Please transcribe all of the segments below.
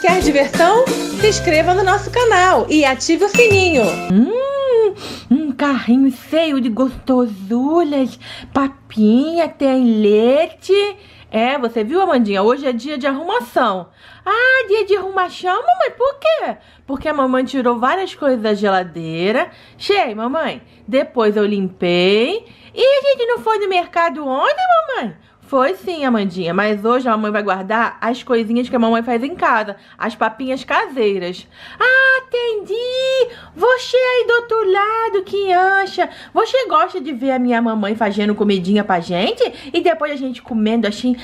Quer diversão? Se inscreva no nosso canal e ative o sininho. Um carrinho cheio de gostosuras, papinha, tem leite. É, você viu, Amandinha? Hoje é dia de arrumação. Ah, dia de arrumação, mamãe, por quê? Porque a mamãe tirou várias coisas da geladeira. Cheio, mamãe. Depois eu limpei. E a gente não foi no mercado ontem, mamãe? Foi sim, Amandinha, mas hoje a mamãe vai guardar as coisinhas que a mamãe faz em casa, as papinhas caseiras. Ah, entendi! Você aí do outro lado que acha? Você gosta de ver a minha mamãe fazendo comidinha pra gente? E depois a gente comendo assim,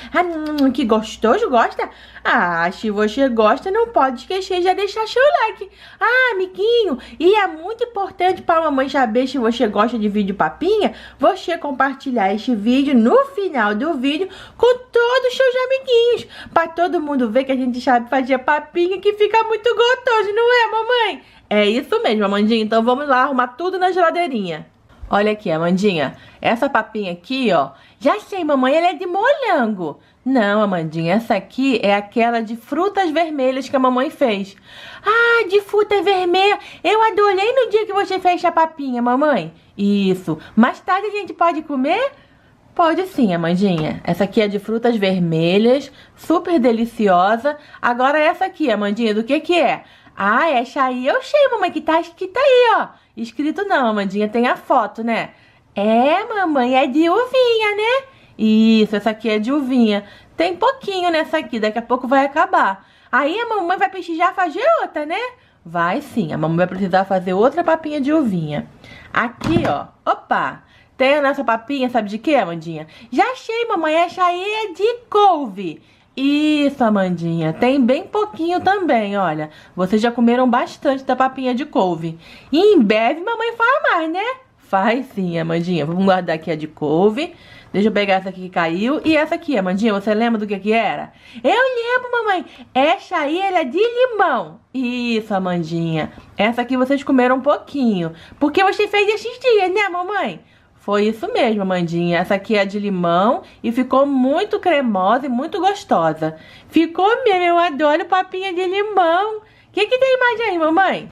que gostoso, gosta? Ah, se você gosta, não pode esquecer de deixar seu like. Ah, amiguinho, e é muito importante pra mamãe saber se você gosta de vídeo papinha, você compartilhar este vídeo no final do vídeo com todos os seus amiguinhos, para todo mundo ver que a gente sabe fazer papinha, que fica muito gostoso, não é, mamãe? É isso mesmo, Amandinha, então vamos lá arrumar tudo na geladeirinha. Olha aqui, Amandinha, essa papinha aqui, ó, já sei, mamãe, ela é de morango. Não, Amandinha, essa aqui é aquela de frutas vermelhas que a mamãe fez. Ah, de fruta vermelha, eu adorei no dia que você fez a papinha, mamãe. Isso, mais tarde a gente pode comer? Pode sim, Amandinha. Essa aqui é de frutas vermelhas, super deliciosa. Agora essa aqui, Amandinha, do que é? Ah, essa aí eu sei, mamãe, que tá escrito aí, ó. Escrito não, Amandinha, tem a foto, né? É, mamãe, é de uvinha, né? Isso, essa aqui é de uvinha. Tem pouquinho nessa aqui, daqui a pouco vai acabar. Aí a mamãe vai precisar fazer outra, né? Vai sim, a mamãe vai precisar fazer outra papinha de uvinha. Aqui, ó, opa! Tem a nossa papinha, sabe de quê, Amandinha? Já achei, mamãe, essa aí é de couve. Isso, Amandinha, tem bem pouquinho também, olha. Vocês já comeram bastante da papinha de couve. E em breve mamãe faz mais, né? Faz sim, Amandinha. Vamos guardar aqui a de couve. Deixa eu pegar essa aqui que caiu. E essa aqui, Amandinha, você lembra do que era? Eu lembro, mamãe. Essa aí era de limão. Isso, Amandinha. Essa aqui vocês comeram um pouquinho. Porque você fez esses dias, né, mamãe? Foi isso mesmo, Amandinha. Essa aqui é de limão e ficou muito cremosa e muito gostosa. Ficou mesmo, eu adoro papinha de limão. O que tem mais aí, mamãe?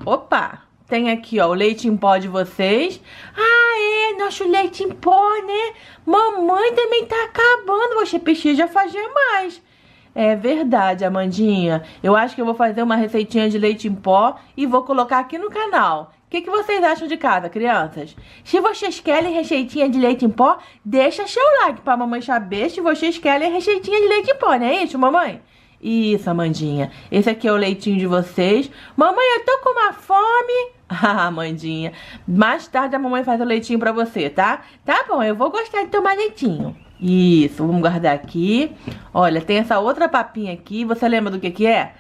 Opa, tem aqui, ó, o leite em pó de vocês. Ah, é, nosso leite em pó, né? Mamãe também tá acabando, você precisa fazer mais. É verdade, Amandinha. Eu acho que eu vou fazer uma receitinha de leite em pó e vou colocar aqui no canal. O que vocês acham de casa, crianças? Se vocês querem receitinha de leite em pó, deixa seu like pra mamãe saber se vocês querem receitinha de leite em pó, não é isso, mamãe? Isso, Amandinha. Esse aqui é o leitinho de vocês. Mamãe, eu tô com uma fome. Ah, Amandinha. Mais tarde a mamãe faz o leitinho pra você, tá? Tá bom, eu vou gostar de tomar leitinho. Isso, vamos guardar aqui. Olha, tem essa outra papinha aqui. Você lembra do que é?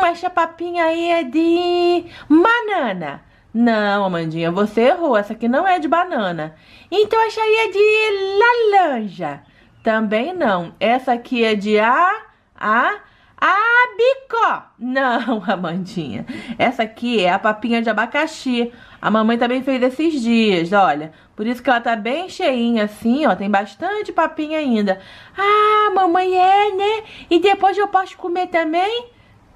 Essa papinha aí é de banana. Não, Amandinha, você errou. Essa aqui não é de banana. Então essa aí é de laranja. Também não. Essa aqui é de abicó. Não, Amandinha. Essa aqui é a papinha de abacaxi. A mamãe também fez esses dias, olha. Por isso que ela tá bem cheinha assim, ó. Tem bastante papinha ainda. Ah, mamãe, é, né? E depois eu posso comer também?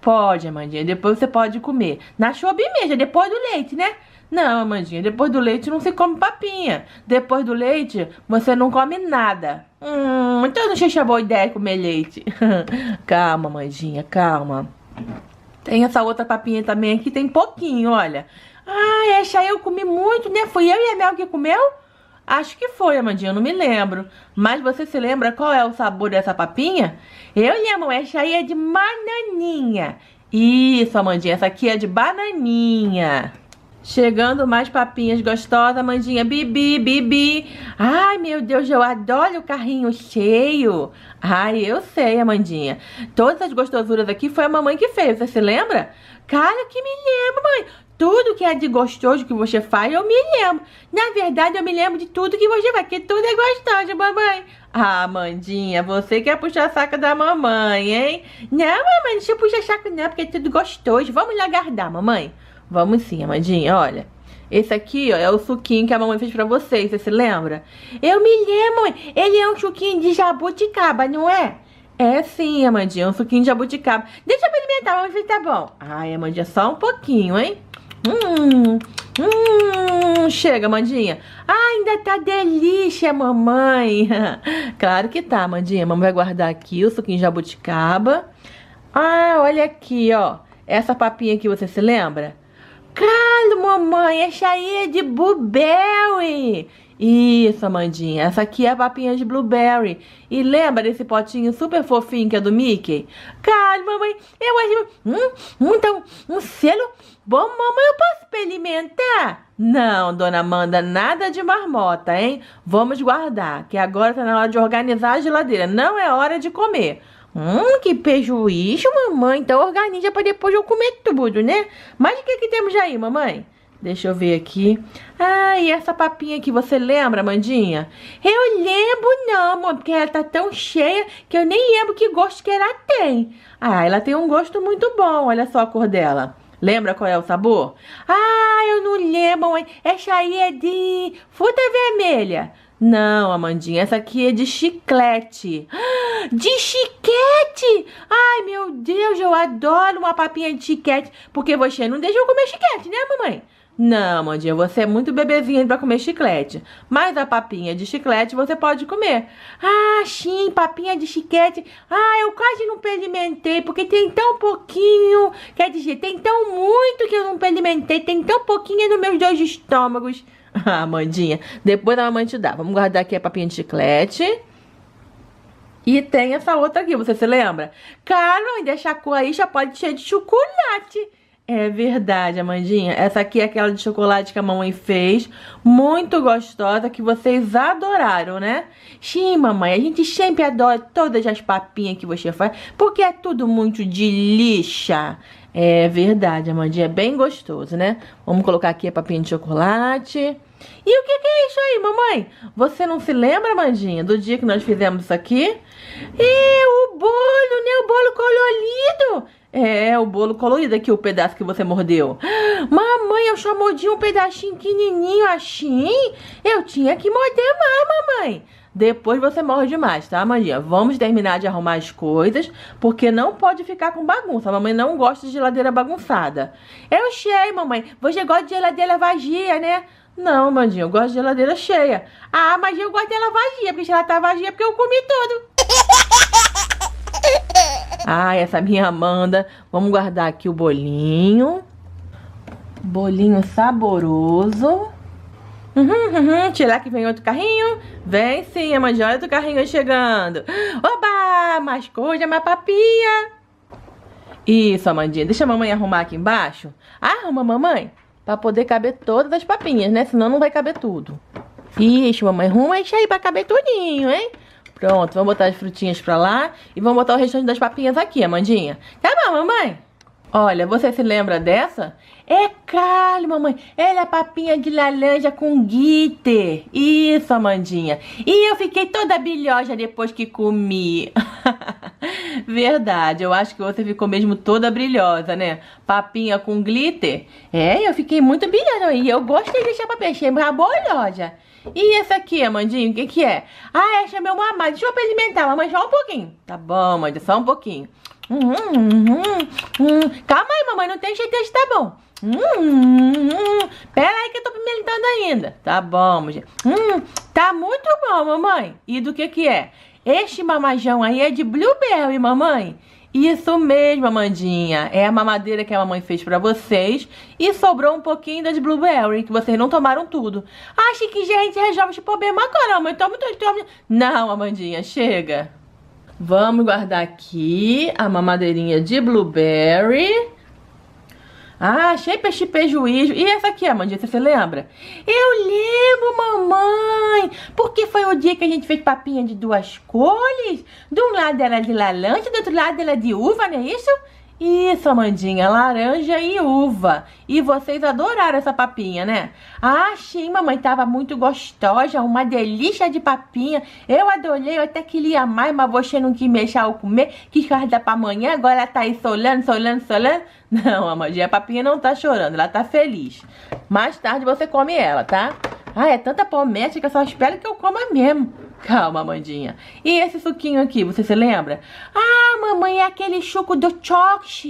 Pode, Amandinha, depois você pode comer. Na sobremesa, depois do leite, né? Não, Amandinha, depois do leite não se come papinha. Depois do leite, você não come nada. Então não achei boa ideia comer leite. Calma, Amandinha, calma. Tem essa outra papinha também aqui, tem pouquinho, olha. Ah, essa aí eu comi muito, né? Fui eu e a Mel que comeu? Acho que foi, Amandinha, eu não me lembro. Mas você se lembra qual é o sabor dessa papinha? Eu lembro, essa aí é de bananinha. Isso, Amandinha, essa aqui é de bananinha. Chegando mais papinhas gostosas, Amandinha. Bibi, Bibi. Ai, meu Deus, eu adoro o carrinho cheio. Ai, eu sei, Amandinha. Todas as gostosuras aqui foi a mamãe que fez, você se lembra? Cara, que me lembro, mãe. Tudo que é de gostoso que você faz, eu me lembro. Na verdade, eu me lembro de tudo que você faz, porque tudo é gostoso, mamãe. Ah, Amandinha, você quer puxar saco da mamãe, hein? Não, mamãe, deixa eu puxar saco não, porque é tudo gostoso. Vamos lá guardar, mamãe? Vamos sim, Amandinha, olha. Esse aqui, ó, é o suquinho que a mamãe fez pra vocês, você se lembra? Eu me lembro, mãe. Ele é um suquinho de jabuticaba, não é? É sim, Amandinha, um suquinho de jabuticaba. Deixa eu experimentar. experimentar, vamos ver se tá bom. Ai, Amandinha, só um pouquinho, hein? Chega, Amandinha. Ainda tá delícia, mamãe. Claro que tá, Amandinha. Mamãe vai guardar aqui o suquinho de jabuticaba. Ah, olha aqui, ó. Essa papinha aqui, você se lembra? Claro, mamãe, essa aí é de blueberry. Isso, Amandinha, essa aqui é a papinha de blueberry. E lembra desse potinho super fofinho que é do Mickey? Claro, mamãe, eu acho... então, um selo bom, mamãe, eu posso experimentar? Não, dona Amanda, nada de marmota, hein? Vamos guardar, que agora tá na hora de organizar a geladeira, não é hora de comer. Que prejuízo, mamãe. Então organiza para depois eu comer tudo, né? Mas o que temos aí, mamãe? Deixa eu ver aqui. Ah, e essa papinha aqui, você lembra, Amandinha? Eu lembro não, mãe, porque ela tá tão cheia que eu nem lembro que gosto que ela tem. Ah, ela tem um gosto muito bom, olha só a cor dela. Lembra qual é o sabor? Ah, eu não lembro, mãe. Essa aí é de fruta vermelha. Não, Amandinha, essa aqui é de chiclete. De chiclete! Ai, meu Deus, eu adoro uma papinha de chiclete. Porque você não deixa eu comer chiclete, né, mamãe? Não, Amandinha, você é muito bebezinha pra comer chiclete. Mas a papinha de chiclete você pode comer. Ah, sim, papinha de chiclete. Ah, eu quase não experimentei, porque tem tão pouquinho. Quer dizer, tem tão muito que eu não experimentei. Tem tão pouquinho nos meus dois estômagos. Ah, Amandinha, depois a mamãe te dá. Vamos guardar aqui a papinha de chiclete. E tem essa outra aqui, você se lembra? Claro, mãe, deixa a cor aí, já pode ser de chocolate. É verdade, Amandinha. Essa aqui é aquela de chocolate que a mamãe fez. Muito gostosa, que vocês adoraram, né? Sim, mamãe, a gente sempre adora todas as papinhas que você faz, porque é tudo muito delícia. É verdade, Amandinha, é bem gostoso, né? Vamos colocar aqui a papinha de chocolate. E o que é isso aí, mamãe? Você não se lembra, Amandinha, do dia que nós fizemos isso aqui? É o bolo, né? O bolo colorido. É, o bolo colorido aqui, o pedaço que você mordeu. Mamãe, eu só mordi um pedacinho pequenininho assim. Eu tinha que morder mais, mamãe. Depois você morde mais, tá, Amandinha? Vamos terminar de arrumar as coisas, porque não pode ficar com bagunça. A mamãe não gosta de geladeira bagunçada. Eu sei, mamãe. Você gosta de geladeira vazia, né? Não, Amandinha, eu gosto de geladeira cheia. Ah, mas eu gosto dela vazia, porque se ela tá vazia, é porque eu comi tudo. Ah, essa minha Amanda. Vamos guardar aqui o bolinho. Bolinho saboroso. Tirar que vem outro carrinho. Vem sim, Amandinha. Olha outro carrinho chegando. Oba! Mais coisa, mais papinha. Isso, Amandinha. Deixa a mamãe arrumar aqui embaixo. Arruma, mamãe. Pra poder caber todas as papinhas, né? Senão não vai caber tudo. Isso, mamãe. Arruma isso aí pra caber tudinho, hein? Pronto, vamos botar as frutinhas pra lá. E vamos botar o restante das papinhas aqui, Amandinha. Tá bom, mamãe? Olha, você se lembra dessa? É claro, mamãe. Ela é a papinha de laranja com glitter. Isso, Amandinha. E eu fiquei toda bilhosa depois que comi. Verdade, eu acho que você ficou mesmo toda brilhosa, né? Papinha com glitter. É, eu fiquei muito bilhosa. E eu gostei dessa papinha, achei bolhosa. E essa aqui, Amandinha, o que é? Ah, essa é meu mamãe. Deixa eu experimentar, mamãe, só um pouquinho. Tá bom, Amandinha, só um pouquinho. Calma aí, mamãe, não tem certeza se tá bom. Pera aí que eu tô pimentando ainda. Tá bom, mamãe. Tá muito bom, mamãe. E do que é? Este mamajão aí é de blueberry, mamãe. Isso mesmo, Amandinha. É a mamadeira que a mamãe fez pra vocês. E sobrou um pouquinho da de blueberry, que vocês não tomaram tudo. Acho que a gente resolve esse problema agora, mamãe. Toma. Não, Amandinha, chega. Vamos guardar aqui a mamadeirinha de blueberry. Ah, achei peixe prejuízo. E essa aqui, Amandinha, você se lembra? Eu lembro, mamãe. Porque foi o dia que a gente fez papinha de duas cores. De um lado era de laranja, do outro lado era de uva, não é isso? Isso, Amandinha, laranja e uva. E vocês adoraram essa papinha, né? Ah, sim, mamãe, tava muito gostosa, uma delícia de papinha. Eu adorei, eu até queria mais, mas você não quis me deixar eu comer. Quis guardar pra amanhã, agora ela tá aí solando. Não, Amandinha, a papinha não tá chorando, ela tá feliz. Mais tarde você come ela, tá? Ah, é tanta promessa que eu só espero que eu coma mesmo. Calma, Amandinha. E esse suquinho aqui, você se lembra? Ah, mamãe, é aquele suco do Chox.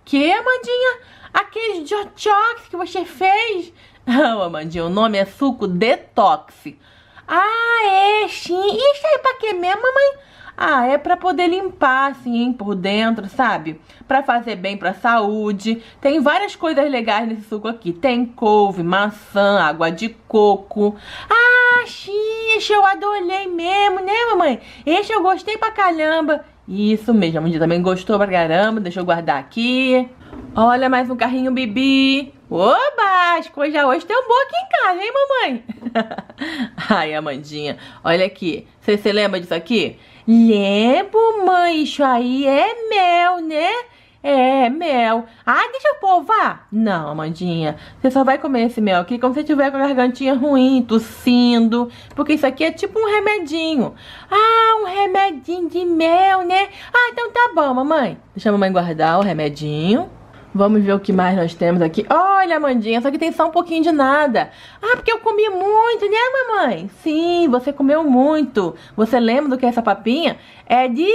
Que, Amandinha? Aquele Chox que você fez? Não, Amandinha, o nome é suco detox. Ah, é, sim. Isso aí pra quê mesmo, mamãe? Ah, é pra poder limpar, assim, por dentro, sabe? Pra fazer bem pra saúde. Tem várias coisas legais nesse suco aqui. Tem couve, maçã, água de coco. Ah, sim, esse eu adorei mesmo, né, mamãe? Esse eu gostei pra caramba. Isso mesmo, a Amandinha também gostou pra caramba. Deixa eu guardar aqui. Olha, mais um carrinho Bibi. Oba, as coisas hoje estão boas aqui em casa, hein, mamãe? Ai, Amandinha, olha aqui. Você se lembra disso aqui? Lembro, mãe, isso aí é mel, né? É, mel. Ah, deixa eu provar. Não, Amandinha, você só vai comer esse mel aqui quando você tiver com a gargantinha ruim, tossindo. Porque isso aqui é tipo um remedinho. Ah, um remedinho de mel, né? Ah, então tá bom, mamãe. Deixa a mamãe guardar o remedinho. Vamos ver o que mais nós temos aqui. Olha, Amandinha, só que tem só um pouquinho de nada. Ah, porque eu comi muito, né, mamãe? Sim, você comeu muito. Você lembra do que é essa papinha? É de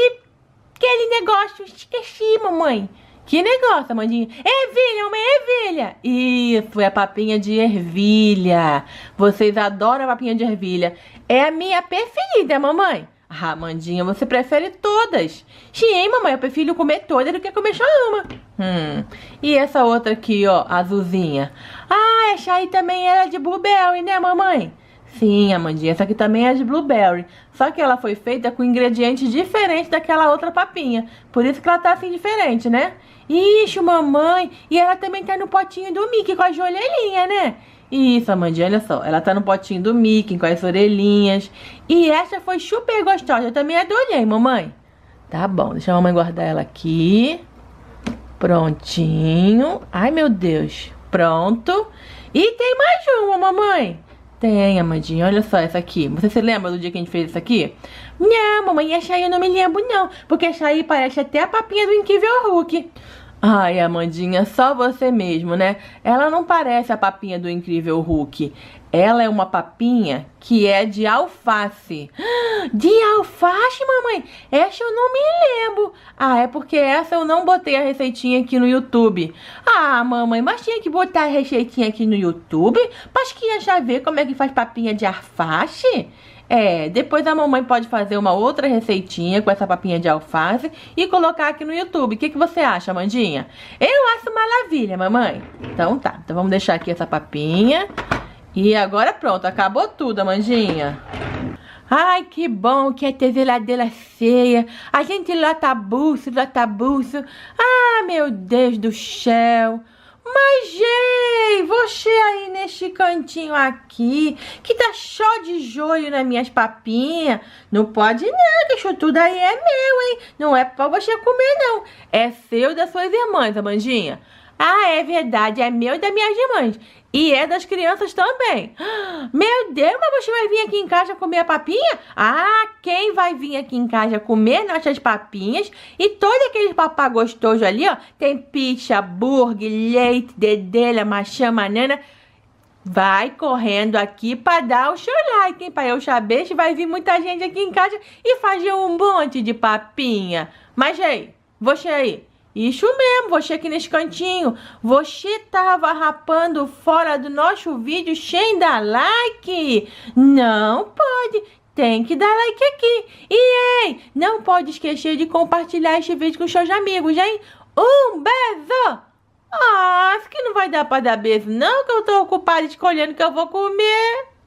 aquele negócio. Esqueci, mamãe. Que negócio, Amandinha? Ervilha, mamãe, ervilha. Isso, é papinha de ervilha. Vocês adoram a papinha de ervilha. É a minha preferida, mamãe. Ah, Amandinha, você prefere todas. Sim, mamãe, eu prefiro comer todas do que comer só uma. E essa outra aqui, ó, azulzinha. Ah, essa aí também era de blueberry, né, mamãe? Sim, Amandinha, essa aqui também é de blueberry. Só que ela foi feita com ingredientes diferentes daquela outra papinha. Por isso que ela tá assim diferente, né? Ixi, mamãe. E ela também tá no potinho do Mickey com as orelhinhas, né? Isso, Amandinha, olha só. Ela tá no potinho do Mickey com as orelhinhas. E essa foi super gostosa. Eu também adorei, mamãe. Tá bom, deixa a mamãe guardar ela aqui. Prontinho. Ai, meu Deus. Pronto. E tem mais uma, mamãe. Tem, Amandinha. Olha só essa aqui. Você se lembra do dia que a gente fez isso aqui? Não, mamãe. Essa aí eu não me lembro, não. Porque essa aí parece até a papinha do Incrível Hulk. Ai, Amandinha, só você mesmo, né? Ela não parece a papinha do Incrível Hulk. Ela é uma papinha que é de alface. De alface, mamãe? Essa eu não me lembro. Ah, é porque essa eu não botei a receitinha aqui no YouTube. Ah, mamãe, mas tinha que botar a receitinha aqui no YouTube para as crianças ver como é que faz papinha de alface. É, depois a mamãe pode fazer uma outra receitinha com essa papinha de alface e colocar aqui no YouTube. O que você acha, Amandinha? Eu acho maravilha, mamãe. Então tá, então vamos deixar aqui essa papinha. E agora pronto, acabou tudo, Amandinha. Ai, que bom que é ter geladeira cheia. A gente lota bolso, lota bolso. Ah, meu Deus do céu. Mas, Jay, você aí neste cantinho aqui, que tá só de joio nas minhas papinhas, não pode não, que isso tudo aí é meu, hein? Não é pra você comer, não. É seu e das suas irmãs, Amandinha. Ah, é verdade, é meu e das minhas irmãs. E é das crianças também. Meu Deus, mas você vai vir aqui em casa comer a papinha? Ah, quem vai vir aqui em casa comer nossas papinhas e todo aquele papá gostoso ali, ó, tem pizza, hambúrguer, leite, dedelha, maçã, banana, vai correndo aqui para dar o seu like, hein? Para eu saber se vai vir muita gente aqui em casa e fazer um monte de papinha. Mas aí, você aí. Isso mesmo, você aqui nesse cantinho, você tava rapando fora do nosso vídeo sem dar like? Não pode, tem que dar like aqui. E ei, não pode esquecer de compartilhar este vídeo com seus amigos, hein? Um beijo! Ah, acho que não vai dar pra dar beijo não, que eu tô ocupada escolhendo o que eu vou comer.